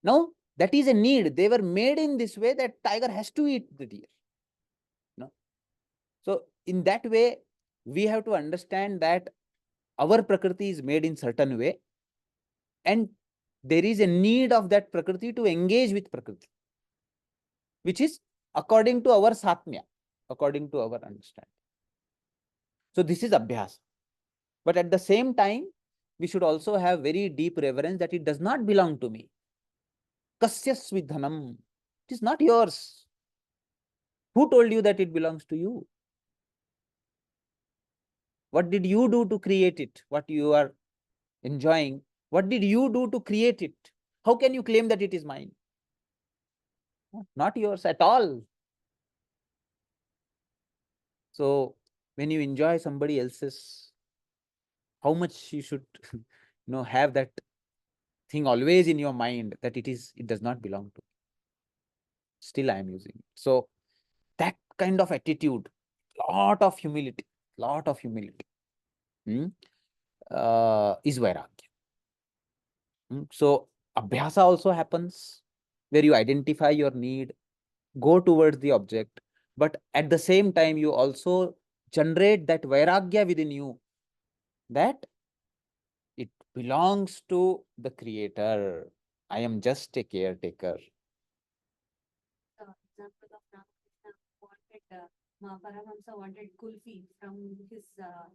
Now, that is a need. They were made in this way that tiger has to eat the deer. No? So in that way, we have to understand that our Prakriti is made in certain way, and there is a need of that Prakriti to engage with Prakriti, which is according to our satmya, according to our understanding. So this is abhyas. But at the same time, we should also have very deep reverence that it does not belong to me. Kasya svidhanam. It is not yours. Who told you that it belongs to you? What did you do to create it? What you are enjoying, what did you do to create it? How can you claim that it is mine? Not yours at all. So when you enjoy somebody else's, how much you should have that thing always in your mind that it does not belong to me. Still I am using it. So that kind of attitude, lot of humility is vairagya. So abhyasa also happens where you identify your need, go towards the object, but at the same time you also generate that vairagya within you, that it belongs to the creator. I am just a caretaker. Example of Ramakrishna wanted, Paramahamsa wanted kulfi from his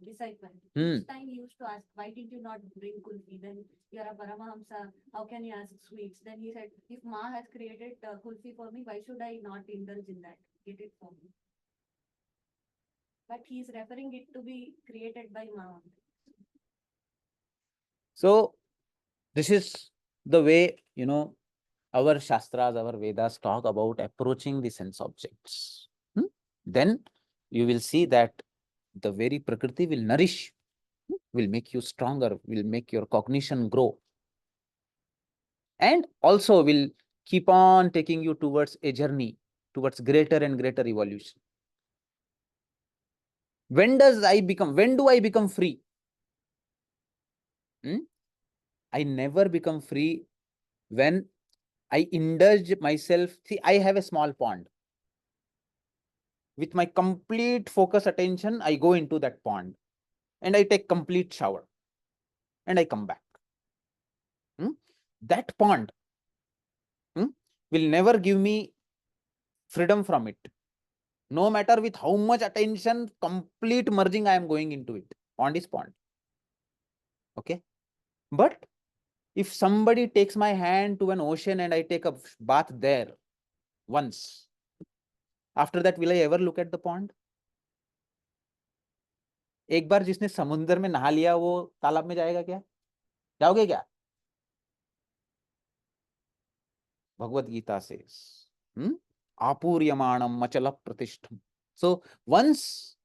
disciple. Each time he used to ask, why did you not bring kulfi? Then you are a Paramahamsa, how can you ask sweets? Then he said, if Ma has created kulfi for me, why should I not indulge in that? Get it for me. But he is referring it to be created by Ma. So this is the way, our Shastras, our Vedas talk about approaching the sense objects. Then you will see that the very Prakriti will nourish, will make you stronger, will make your cognition grow, and also will keep on taking you towards a journey, towards greater and greater evolution. When do I become free? I never become free when I indulge myself. See, I have a small pond. With my complete focus attention, I go into that pond and I take complete shower and I come back. That pond will never give me freedom from it. No matter with how much attention, complete merging I am going into it. Pond is pond. Okay. But if somebody takes my hand to an ocean and I take a bath there once, after that, will I ever look at the pond? एक बार जिसने समुद्र में नहा लिया वो तालाब में जाएगा क्या? जाओगे क्या? Bhagavad Gita says, Apuryamanam machala pratishtham. So once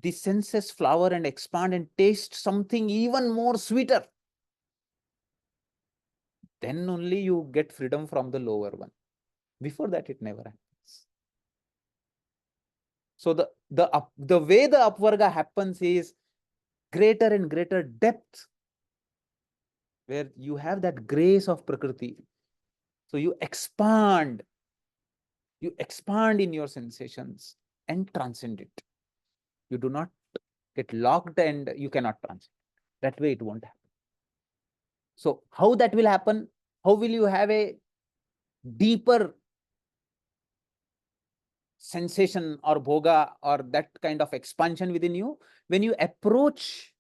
the senses flower and expand and taste something even more sweeter, then only you get freedom from the lower one. Before that, it never happens. So the way the upvarga happens is greater and greater depth, where you have that grace of Prakriti. So you expand in your sensations and transcend it. You do not get locked and you cannot transcend. That way it won't happen. So how that will happen? How will you have a deeper sensation or bhoga or that kind of expansion within you? When you approach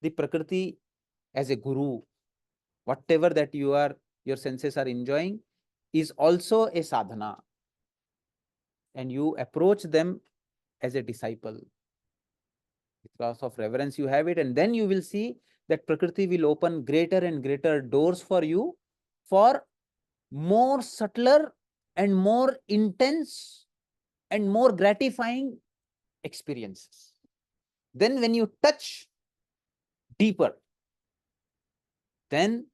the Prakriti as a guru, whatever that your senses are enjoying is also a sadhana. And you approach them as a disciple. Because of reverence you have it, and then you will see that Prakriti will open greater and greater doors for you for more subtler and more intense and more gratifying experiences. Then when you touch deeper, then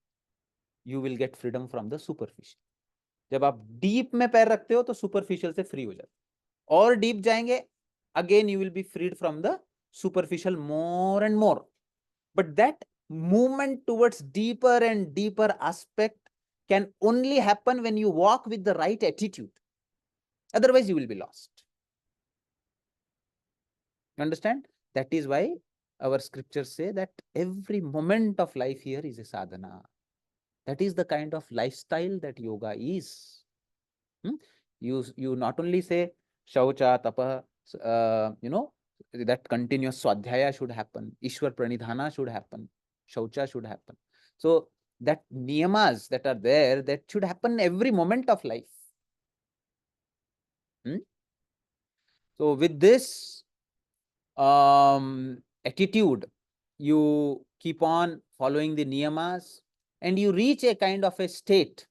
you will get freedom from the superficial. जब आप deep में पैर रखते हो तो superficial से free हो जाते हो, और डीप जाएंगे, again you will be freed from the superficial more and more. But that movement towards deeper and deeper aspect can only happen when you walk with the right attitude. Otherwise, you will be lost. You understand? That is why our scriptures say that every moment of life here is a sadhana. That is the kind of lifestyle that yoga is. You not only say shaucha, tapa, that continuous swadhyaya should happen, Ishwar pranidhana should happen, shaucha should happen. So that niyamas that are there, that should happen every moment of life. So with this attitude, you keep on following the niyamas and you reach a kind of a state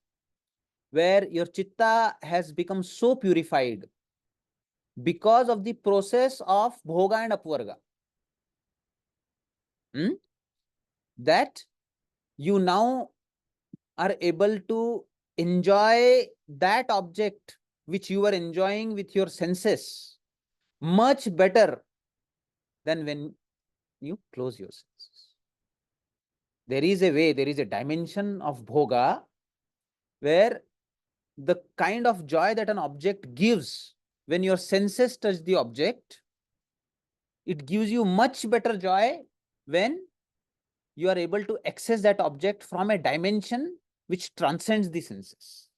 where your chitta has become so purified because of the process of bhoga and apvarga, that you now are able to enjoy that object which you are enjoying with your senses much better than when you close your senses. There is a way, there is a dimension of bhoga where the kind of joy that an object gives when your senses touch the object, it gives you much better joy when you are able to access that object from a dimension which transcends the senses.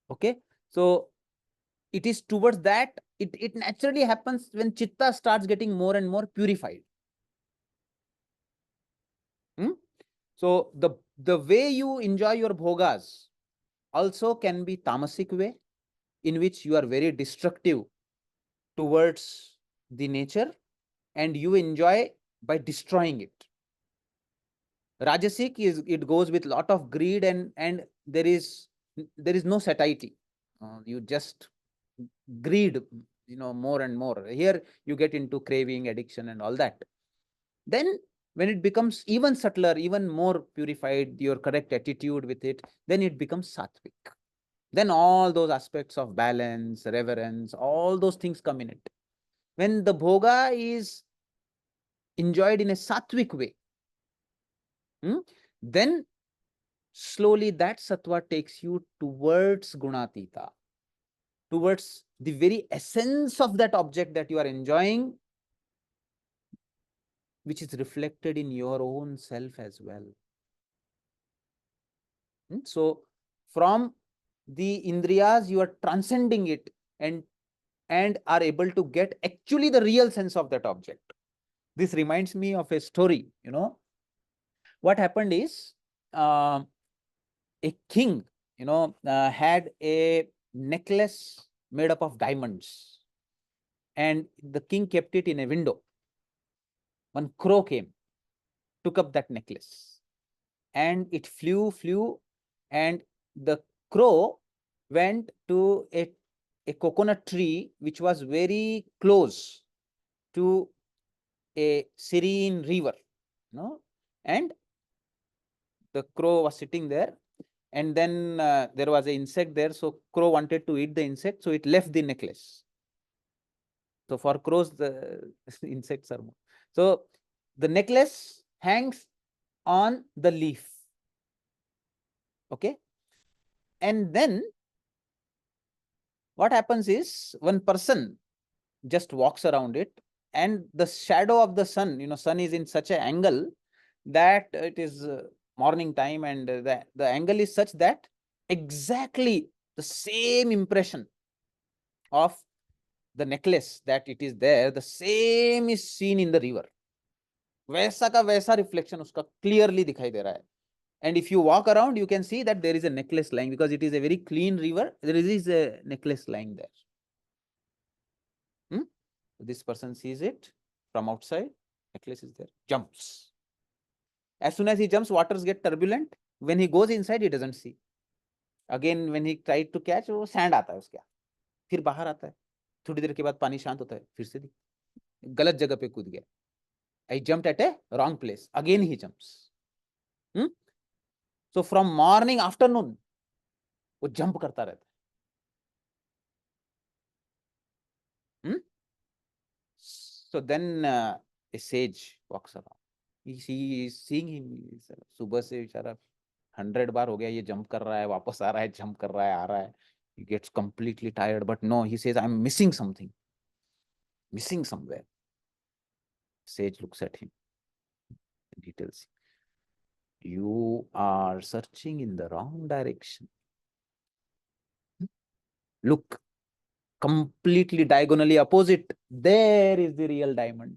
Okay, so it is towards that, it naturally happens when chitta starts getting more and more purified. So the way you enjoy your bhogas also can be tamasic way, in which you are very destructive towards the nature and you enjoy by destroying it. Rajasic is, it goes with lot of greed and there is no satiety. You just greed, more and more. Here you get into craving, addiction and all that. Then when it becomes even subtler, even more purified, your correct attitude with it, then it becomes sattvic. Then all those aspects of balance, reverence, all those things come in it. When the bhoga is enjoyed in a sattvic way, then slowly that sattva takes you towards gunatita, towards the very essence of that object that you are enjoying, which is reflected in your own self as well. So from the indriyas, you are transcending it and are able to get actually the real sense of that object. This reminds me of a story. What happened is, a king, had a necklace made up of diamonds, and the king kept it in a window. One crow came, took up that necklace, and it flew, and the crow went to a coconut tree which was very close to a serene river, and the crow was sitting there, and then there was an insect there, so crow wanted to eat the insect, so it left the necklace. So for crows, the insects are more. So the necklace hangs on the leaf. Okay. And then what happens is, one person just walks around it, and the shadow of the sun, sun is in such an angle that it is morning time, and the angle is such that exactly the same impression of the necklace that it is there, the same is seen in the river. वैसा का वैसा reflection उसका clearly दिखाई दे रहा है. And if you walk around, you can see that there is a necklace lying, because it is a very clean river. There is a necklace lying there. This person sees it from outside, necklace is there, jumps. As soon as he jumps, waters get turbulent. When he goes inside, he doesn't see. Again, when he tried to catch, वो sand आता है उसके, फिर बाहर आता है. थोड़ी देर के बाद पानी शांत होता है, फिर से गलत जगह पे कूद गया. I jumped at a wrong place. Again he jumps. So from morning, afternoon, वो jump करता रहता है. So then a sage walks around. He is seeing him. सुबह से बेचारा 100 बार हो गया, ये jump कर रहा है, वापस आ रहा है, jump कर रहा है, आ रहा है. He gets completely tired, but no, he says, I'm missing something, missing somewhere. Sage looks at him and he tells him, you are searching in the wrong direction. Look, completely diagonally opposite, there is the real diamond.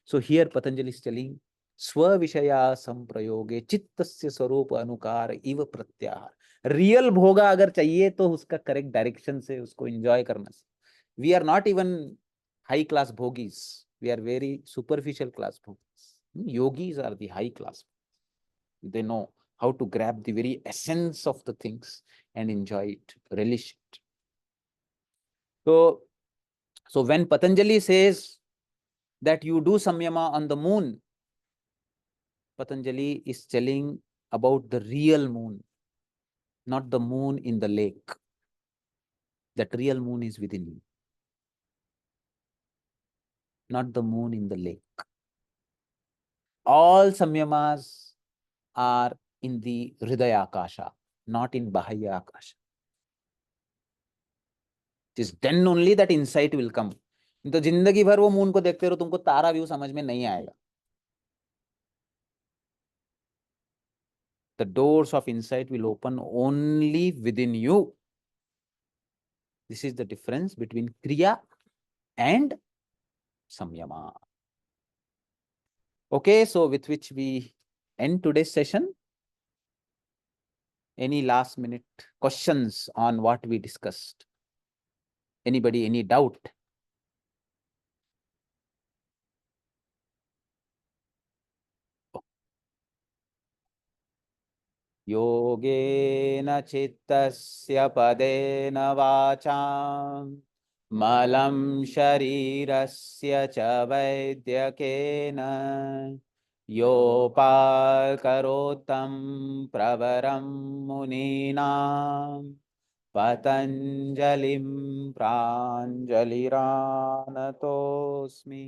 So here Patanjali is telling, स्वविषया संप्रयोगे चित्तस्य स्वरूप अनुकार इव प्रत्याहार. Real भोगा अगर चाहिए तो उसका correct direction से उसको एंजॉय करना. We are not even high class bhogis. We are very superficial class bhogis. Yogis are the high class. They know how to grab the very essence of the things and enjoy it, relish it. So when Patanjali says that you do samyama on the moon, Patanjali is telling about the real moon, not the moon in the lake. That real moon is within you, not the moon in the lake. All samyamas are in the Hridaya Akasha, not in Bahaya Akasha. It is then only that insight will come. तो जिंदगी भर वो moon को देखते रहो, तुमको तारा view समझ में नहीं आएगा. The doors of insight will open only within you. This is the difference between Kriya and Samyama. Okay, so with which we end today's session. Any last minute questions on what we discussed? Anybody, any doubt? योगेन चित्तस्य पदेन वाचां मलं शरीरस्य च वैद्यकेन योपाकरोत्तं प्रवरं मुनीनां पतञ्जलिं प्राञ्जलिरानतोऽस्मि.